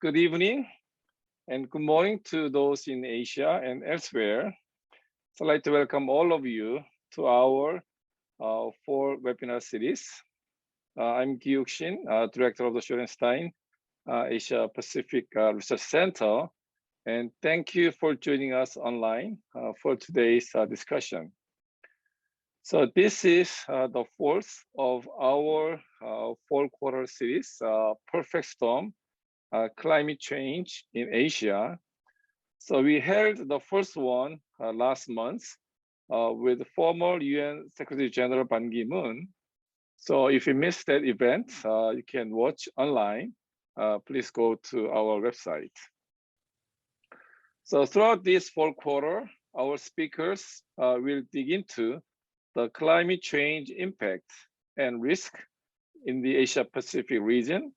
Good evening and good morning to those in Asia and elsewhere. So I'd like to welcome all of you to our four webinar series. I'm Gi Shin, Director of the Shorenstein Asia Pacific Research Center, and thank you for joining us online for today's discussion. So this is the fourth of our four-quarter series, Perfect Storm, Climate Change in Asia. So we held the first one last month with former UN Secretary General Ban Ki-moon. So if you missed that event, you can watch online. Please go to our website. So throughout this fourth quarter, our speakers will dig into the climate change impact and risk in the Asia Pacific region,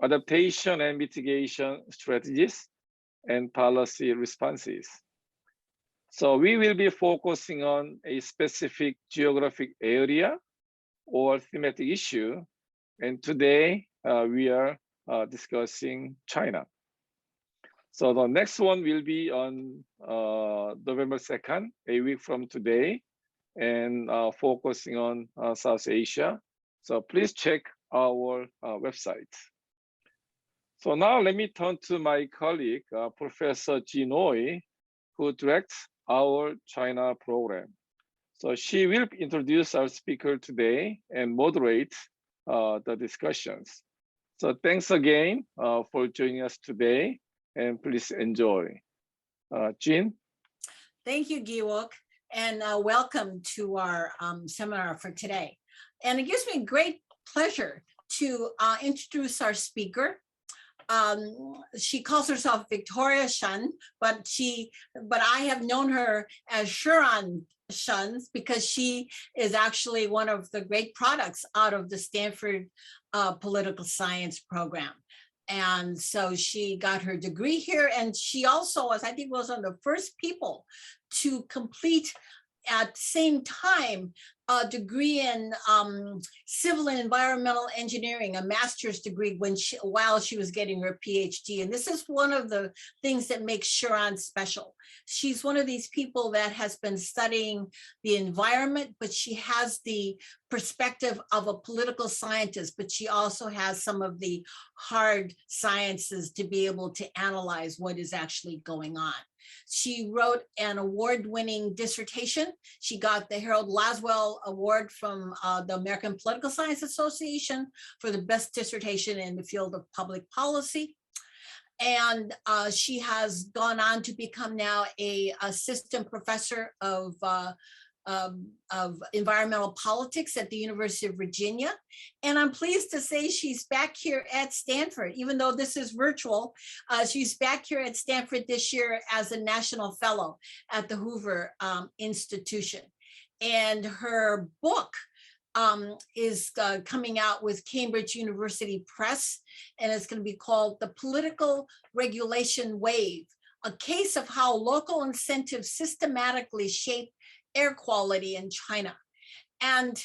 adaptation and mitigation strategies, and policy responses. So we will be focusing on a specific geographic area or thematic issue. And today we are discussing China. So the next one will be on November 2nd, a week from today, and focusing on South Asia. So please check our website. So now let me turn to my colleague, Professor Jin Oi, who directs our China program. So she will introduce our speaker today and moderate the discussions. So thanks again for joining us today, and please enjoy. Jin? Thank you, Gi-wook, and welcome to our seminar for today. And it gives me great pleasure to introduce our speaker. She calls herself Victoria Shen, but I have known her as Shiran Shen because she is actually one of the great products out of the Stanford political science program. And so she got her degree here, and she also was, I think, was one of the first people to complete at the same time a degree in civil and environmental engineering, a master's degree while she was getting her Ph.D. And this is one of the things that makes Shiran special. She's one of these people that has been studying the environment, but she has the perspective of a political scientist, but she also has some of the hard sciences to be able to analyze what is actually going on. She wrote an award-winning dissertation. She got the Harold Laswell Award from the American Political Science Association for the best dissertation in the field of public policy. And she has gone on to become now an assistant professor of environmental politics at the University of Virginia. And I'm pleased to say she's back here at Stanford, even though this is virtual. She's back here at Stanford this year as a national fellow at the Hoover Institution. And her book is coming out with Cambridge University Press, and it's going to be called The Political Regulation Wave, a case of how local incentives systematically shape air quality in China. And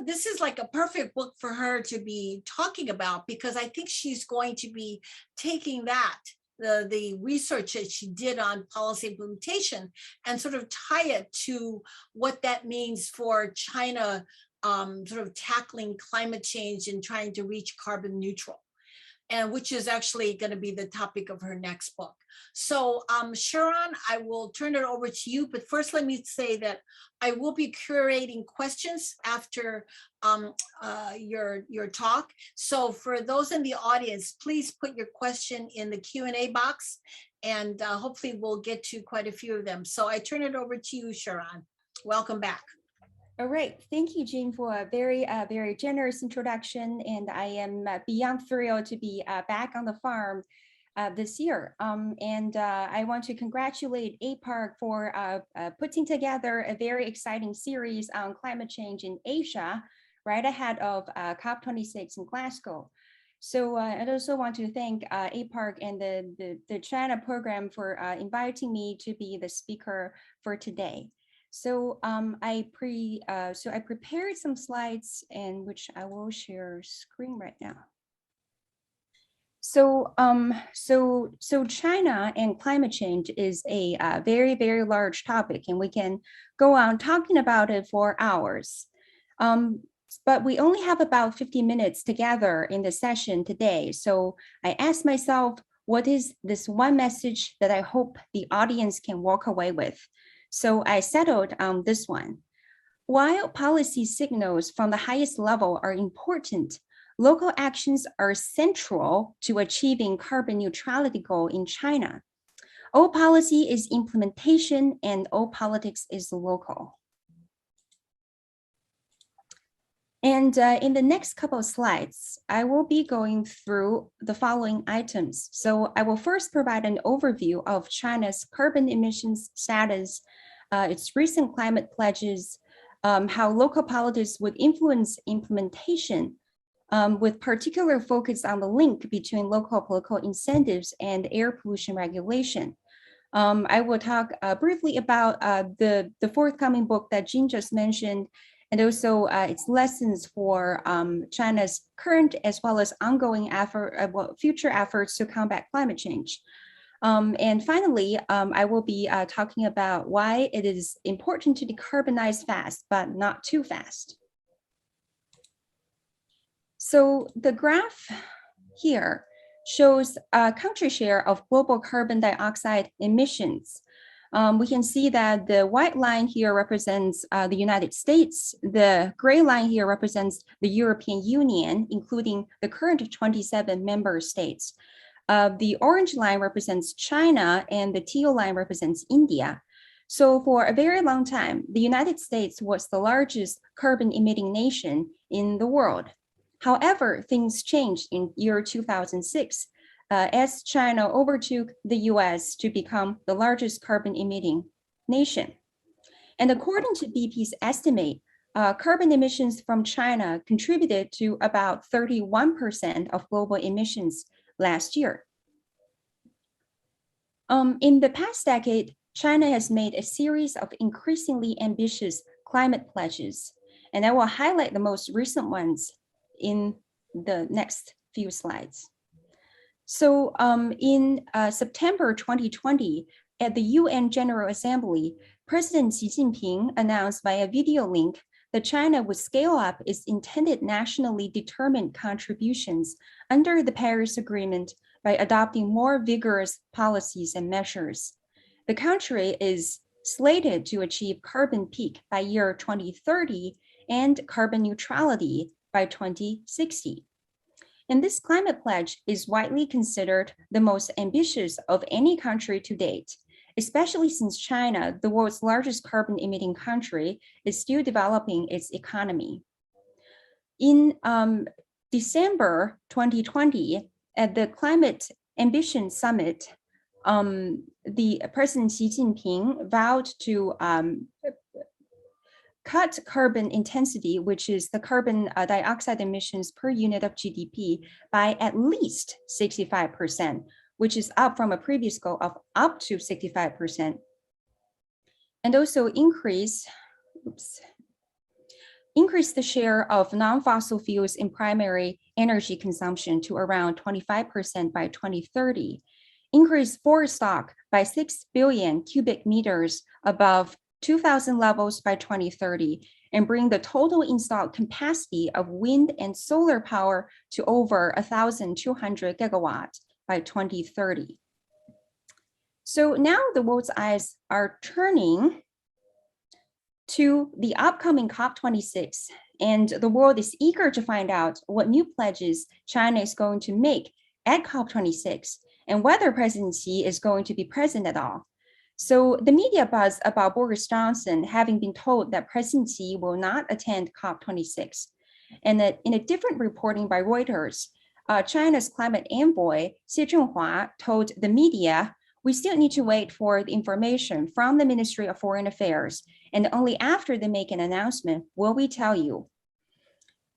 this is like a perfect book for her to be talking about, because I think she's going to be taking that, the research that she did on policy implementation, and sort of tie it to what that means for China sort of tackling climate change and trying to reach carbon neutral, and which is actually going to be the topic of her next book. So Shiran, I will turn it over to you, but first let me say that I will be curating questions after your talk. So for those in the audience, please put your question in the Q&A box, and hopefully we'll get to quite a few of them. So I turn it over to you, Shiran. Welcome back. All right, thank you, Jane, for a very generous introduction, and I am beyond thrilled to be back on the farm this year. I want to congratulate APARC for putting together a very exciting series on climate change in Asia, right ahead of COP26 in Glasgow. So I also want to thank APARC and the China program for inviting me to be the speaker for today. So I prepared some slides, and which I will share screen right now. So China and climate change is a very, very large topic, and we can go on talking about it for hours. But we only have about 50 minutes together in the session today. So I asked myself, what is this one message that I hope the audience can walk away with? So I settled on this one. While policy signals from the highest level are important, local actions are central to achieving carbon neutrality goal in China. All policy is implementation and all politics is local. And in the next couple of slides, I will be going through the following items. So I will first provide an overview of China's carbon emissions status, its recent climate pledges, how local politics would influence implementation, with particular focus on the link between local political incentives and air pollution regulation. I will talk briefly about the forthcoming book that Jean just mentioned, and also its lessons for China's current as well as ongoing future efforts to combat climate change. And finally, I will be talking about why it is important to decarbonize fast, but not too fast. So the graph here shows a country share of global carbon dioxide emissions. We can see that the white line here represents the United States. The gray line here represents the European Union, including the current 27 member states. The orange line represents China and the teal line represents India. So for a very long time, the United States was the largest carbon emitting nation in the world. However, things changed in year 2006 as China overtook the US to become the largest carbon emitting nation. And according to BP's estimate, carbon emissions from China contributed to about 31% of global emissions last year. In the past decade, China has made a series of increasingly ambitious climate pledges, and I will highlight the most recent ones in the next few slides. So in September 2020, at the UN General Assembly, President Xi Jinping announced via video link that China would scale up its intended nationally determined contributions under the Paris Agreement by adopting more vigorous policies and measures. The country is slated to achieve carbon peak by year 2030 and carbon neutrality by 2060. And this climate pledge is widely considered the most ambitious of any country to date, especially since China, the world's largest carbon emitting country, is still developing its economy. In December 2020, at the Climate Ambition Summit, the President Xi Jinping vowed to cut carbon intensity, which is the carbon dioxide emissions per unit of GDP, by at least 65%, which is up from a previous goal of up to 65%. And also increase the share of non-fossil fuels in primary energy consumption to around 25% by 2030. Increase forest stock by 6 billion cubic meters above 2000 levels by 2030, and bring the total installed capacity of wind and solar power to over 1,200 gigawatts by 2030. So now the world's eyes are turning to the upcoming COP26, and the world is eager to find out what new pledges China is going to make at COP26 and whether President Xi is going to be present at all. So the media buzz about Boris Johnson having been told that President Xi will not attend COP26. And that in a different reporting by Reuters, China's climate envoy, Xie Zhenhua, told the media, we still need to wait for the information from the Ministry of Foreign Affairs, and only after they make an announcement will we tell you.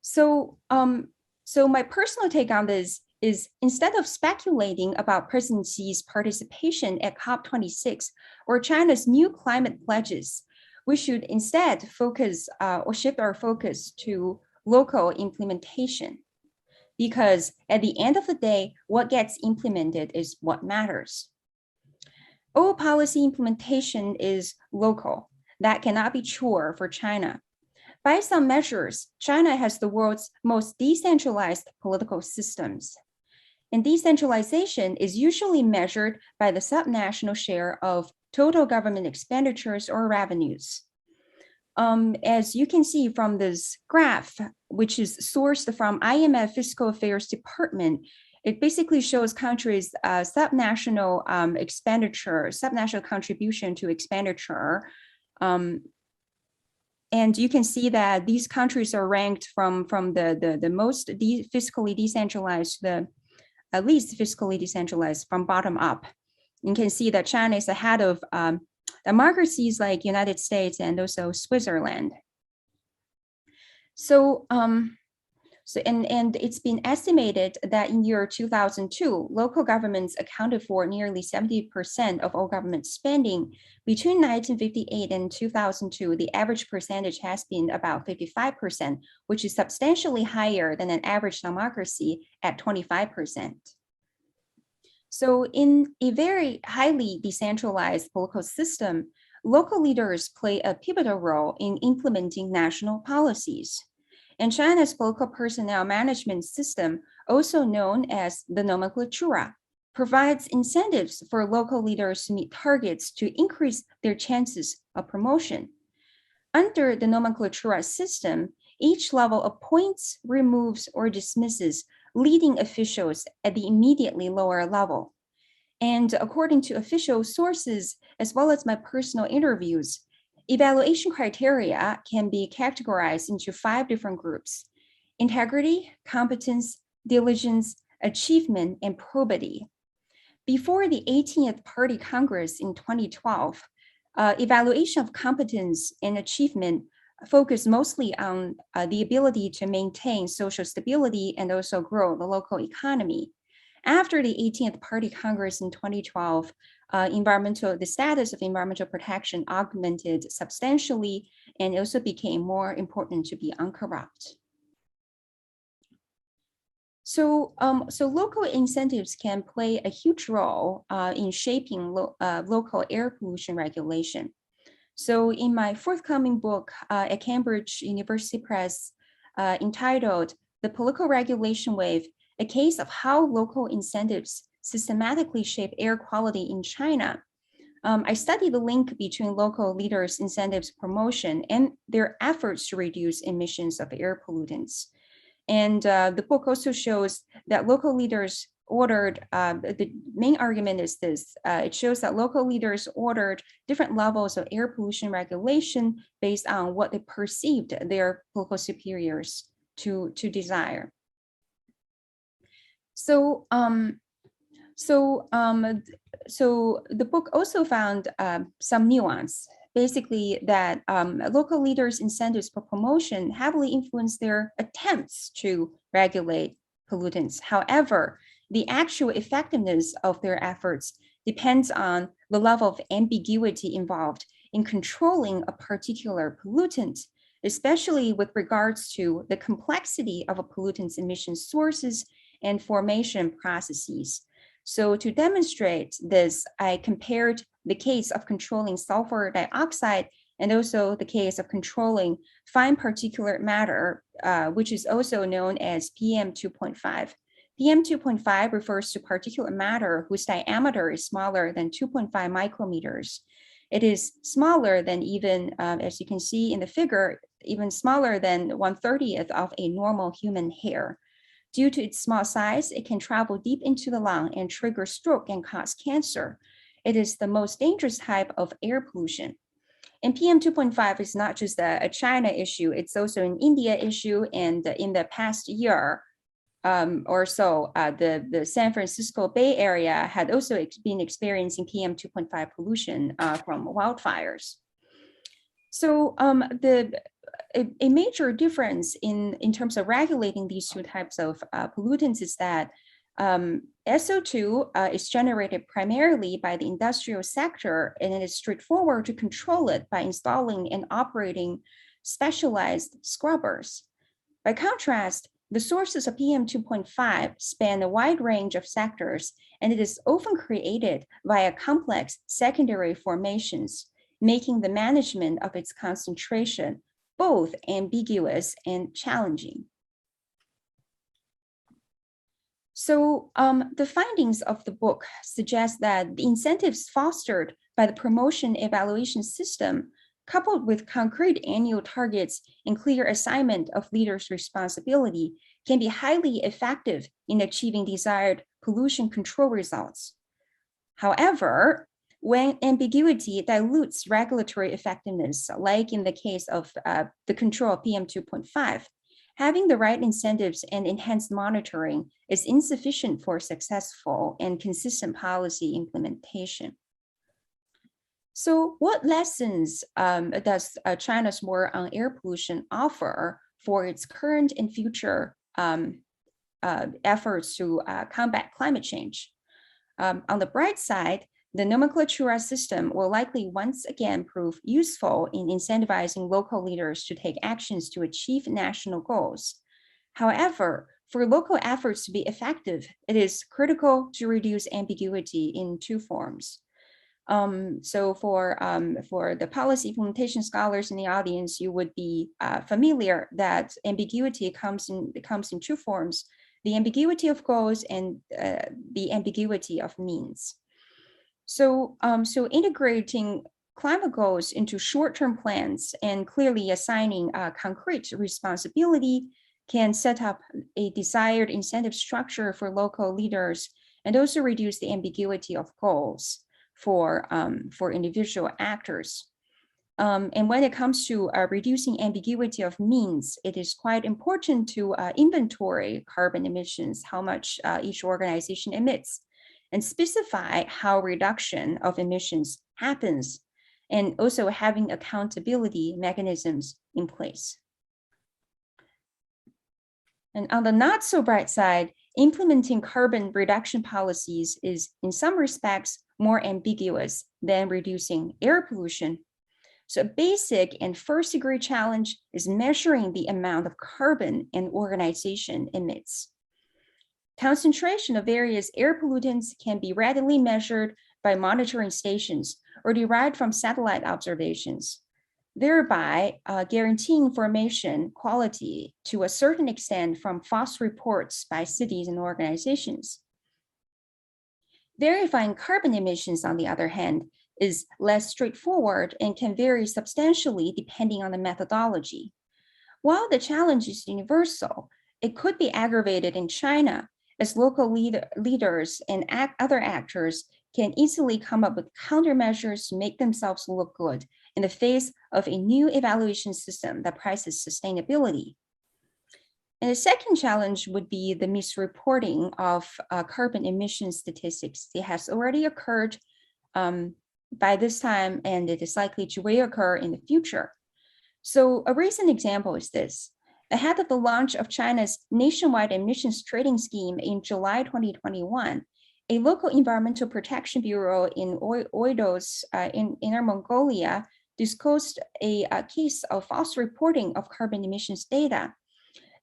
So my personal take on this is instead of speculating about President Xi's participation at COP26 or China's new climate pledges, we should instead focus or shift our focus to local implementation. because at the end of the day, what gets implemented is what matters. All policy implementation is local. That cannot be true for China. By some measures, China has the world's most decentralized political systems. And decentralization is usually measured by the subnational share of total government expenditures or revenues. As you can see from this graph, which is sourced from IMF Fiscal Affairs Department, it basically shows countries' subnational expenditure, subnational contribution to expenditure. And you can see that these countries are ranked from the most fiscally decentralized to the least fiscally decentralized from bottom up. You can see that China is ahead of democracies like United States and also Switzerland. So, and it's been estimated that in year 2002, local governments accounted for nearly 70% of all government spending. Between 1958 and 2002, the average percentage has been about 55%, which is substantially higher than an average democracy at 25%. So in a very highly decentralized political system, local leaders play a pivotal role in implementing national policies. And China's political personnel management system, also known as the nomenklatura, provides incentives for local leaders to meet targets to increase their chances of promotion. Under the nomenklatura system, each level appoints, removes, or dismisses leading officials at the immediately lower level. And according to official sources, as well as my personal interviews, evaluation criteria can be categorized into 5 different groups: integrity, competence, diligence, achievement, and probity. Before the 18th Party Congress in 2012, evaluation of competence and achievement focused mostly on the ability to maintain social stability and also grow the local economy. After the 18th Party Congress in 2012, the status of environmental protection augmented substantially and also became more important to be uncorrupt. So local incentives can play a huge role in shaping local air pollution regulation. So in my forthcoming book at Cambridge University Press, entitled "The Political Regulation Wave: A Case of How Local Incentives Systematically Shape Air Quality in China," I study the link between local leaders' incentives promotion and their efforts to reduce emissions of air pollutants. And the book also shows that local leaders ordered, the main argument is this, it shows that local leaders ordered different levels of air pollution regulation based on what they perceived their political superiors to desire. So the book also found some nuance, basically that local leaders' incentives for promotion heavily influence their attempts to regulate pollutants. However, the actual effectiveness of their efforts depends on the level of ambiguity involved in controlling a particular pollutant, especially with regards to the complexity of a pollutant's emission sources and formation processes. So to demonstrate this, I compared the case of controlling sulfur dioxide and also the case of controlling fine particulate matter, which is also known as PM2.5. PM2.5 refers to particulate matter whose diameter is smaller than 2.5 micrometers. It is smaller than even, as you can see in the figure, even smaller than 1/30th of a normal human hair. Due to its small size, it can travel deep into the lung and trigger stroke and cause cancer. It is the most dangerous type of air pollution. And PM2.5 is not just a China issue, it's also an India issue. And in the past year or so, the San Francisco Bay Area had also been experiencing PM2.5 pollution from wildfires. So a major difference in terms of regulating these 2 types of pollutants is that SO2 is generated primarily by the industrial sector, and it is straightforward to control it by installing and operating specialized scrubbers. By contrast, The sources of PM 2.5 span a wide range of sectors, and it is often created via complex secondary formations, making the management of its concentration both ambiguous and challenging. So the findings of the book suggest that the incentives fostered by the promotion evaluation system, coupled with concrete annual targets and clear assignment of leaders' responsibility, can be highly effective in achieving desired pollution control results. However, when ambiguity dilutes regulatory effectiveness, like in the case of the control of PM 2.5, having the right incentives and enhanced monitoring is insufficient for successful and consistent policy implementation. So what lessons does China's war on air pollution offer for its current and future efforts to combat climate change? On the bright side, the nomenclatura system will likely once again prove useful in incentivizing local leaders to take actions to achieve national goals. However, for local efforts to be effective, it is critical to reduce ambiguity in two forms. So for the policy implementation scholars in the audience, you would be familiar that ambiguity comes in two forms: the ambiguity of goals and the ambiguity of means. So integrating climate goals into short-term plans and clearly assigning concrete responsibility can set up a desired incentive structure for local leaders and also reduce the ambiguity of goals for individual actors. And when it comes to reducing ambiguity of means, it is quite important to inventory carbon emissions, how much each organization emits, and specify how reduction of emissions happens, and also having accountability mechanisms in place. And on the not so bright side, implementing carbon reduction policies is in some respects more ambiguous than reducing air pollution. So a basic and first degree challenge is measuring the amount of carbon an organization emits. Concentration of various air pollutants can be readily measured by monitoring stations or derived from satellite observations, thereby guaranteeing information quality to a certain extent from false reports by cities and organizations. Verifying carbon emissions, on the other hand, is less straightforward and can vary substantially depending on the methodology. While the challenge is universal, it could be aggravated in China, as local leaders and other actors can easily come up with countermeasures to make themselves look good in the face of a new evaluation system that prizes sustainability. And the second challenge would be the misreporting of carbon emission statistics. It has already occurred by this time, and it is likely to reoccur in the future. So a recent example is this. Ahead of the launch of China's nationwide emissions trading scheme in July 2021, a local environmental protection bureau in Oidos in Inner Mongolia disclosed a case of false reporting of carbon emissions data.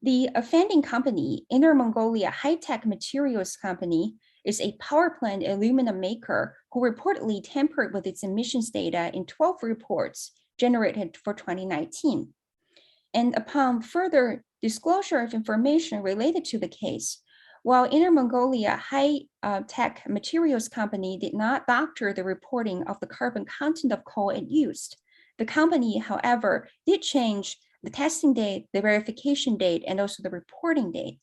The offending company, Inner Mongolia High-Tech Materials Company, is a power plant aluminum maker who reportedly tampered with its emissions data in 12 reports generated for 2019. And upon further disclosure of information related to the case, while Inner Mongolia High-Tech Materials Company did not doctor the reporting of the carbon content of coal it used, the company, however, did change the testing date, the verification date, and also the reporting date.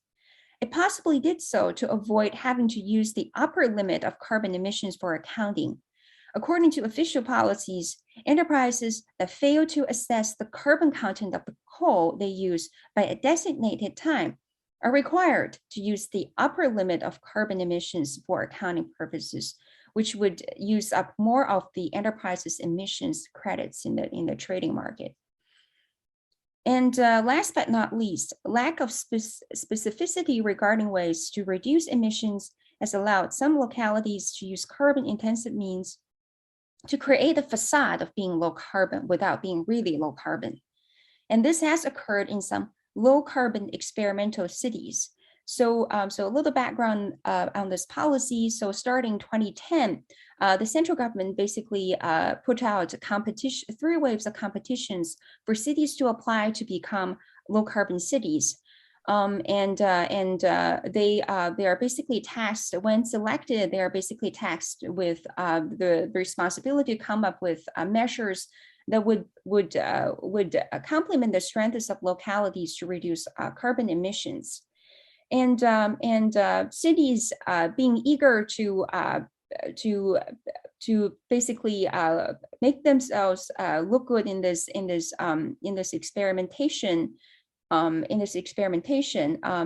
It possibly did so to avoid having to use the upper limit of carbon emissions for accounting. According to official policies, enterprises that fail to assess the carbon content of the coal they use by a designated time are required to use the upper limit of carbon emissions for accounting purposes, which would use up more of the enterprise's emissions credits in the trading market. And last but not least, lack of specificity regarding ways to reduce emissions has allowed some localities to use carbon-intensive means to create a facade of being low carbon without being really low carbon. And this has occurred in some low carbon experimental cities. So, so a little background on this policy. So starting 2010, the central government basically put out three waves of competitions for cities to apply to become low carbon cities. They are basically tasked, when selected, they are basically tasked with the responsibility to come up with measures that would complement the strengths of localities to reduce carbon emissions. And cities being eager to basically make themselves look good in this experimentation.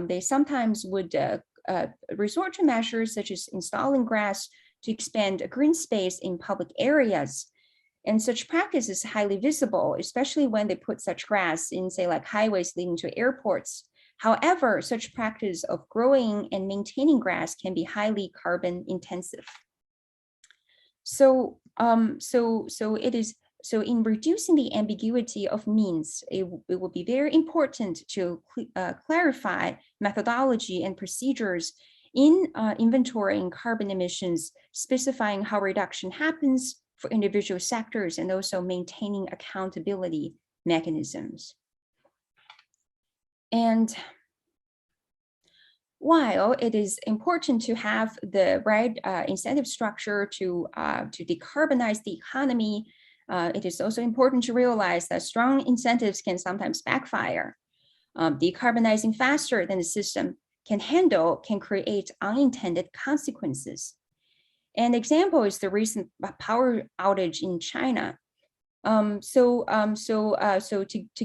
They sometimes would resort to measures such as installing grass to expand green space in public areas. And such practice is highly visible, especially when they put such grass in, say, like highways leading to airports. However, such practice of growing and maintaining grass can be highly carbon intensive. So in reducing the ambiguity of means, it will be very important to clarify methodology and procedures in inventorying carbon emissions, specifying how reduction happens for individual sectors, and also maintaining accountability mechanisms. And while it is important to have the right incentive structure to decarbonize the economy, it is also important to realize that strong incentives can sometimes backfire. Decarbonizing faster than the system can handle can create unintended consequences. An example is the recent power outage in China. To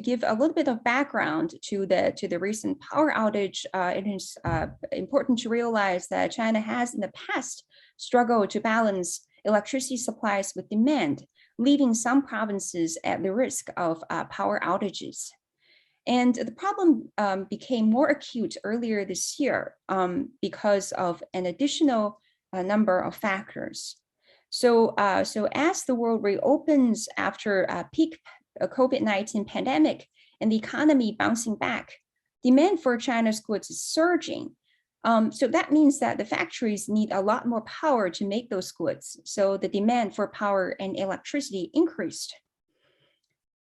give a little bit of background to the recent power outage, it is important to realize that China has in the past struggled to balance electricity supplies with demand, leaving some provinces at the risk of power outages. And the problem became more acute earlier this year because of an additional number of factors. So as the world reopens after a peak COVID-19 pandemic and the economy bouncing back, demand for China's goods is surging. So that means that the factories need a lot more power to make those goods. So the demand for power and electricity increased.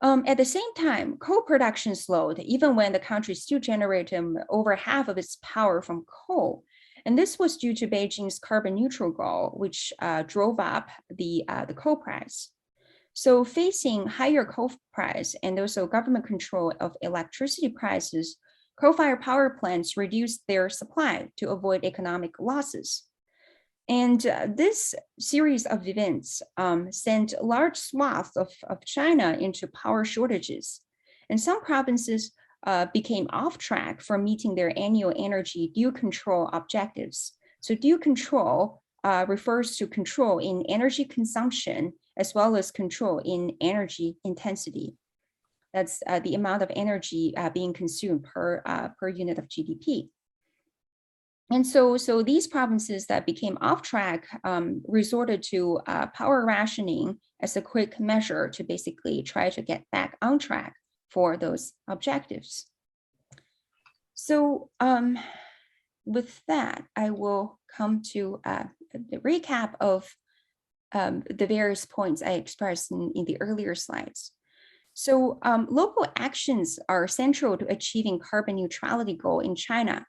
At the same time, coal production slowed, even when the country still generated over half of its power from coal. And this was due to Beijing's carbon neutral goal, which drove up the coal price. So facing higher coal price and also government control of electricity prices, coal-fired power plants reduced their supply to avoid economic losses. And this series of events sent large swaths of China into power shortages. And some provinces became off track from meeting their annual energy due control objectives. So due control refers to control in energy consumption as well as control in energy intensity. That's the amount of energy being consumed per unit of GDP. And so these provinces that became off track resorted to power rationing as a quick measure to basically try to get back on track for those objectives. So with that, I will come to the recap of the various points I expressed in the earlier slides. So local actions are central to achieving carbon neutrality goal in China.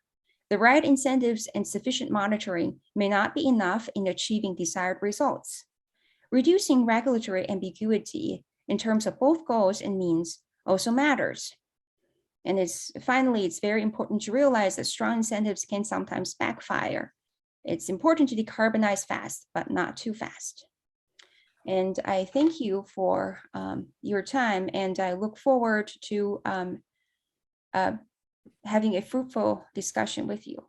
The right incentives and sufficient monitoring may not be enough in achieving desired results. Reducing regulatory ambiguity in terms of both goals and means also matters. And finally, it's very important to realize that strong incentives can sometimes backfire. It's important to decarbonize fast, but not too fast. And I thank you for your time, and I look forward to having a fruitful discussion with you.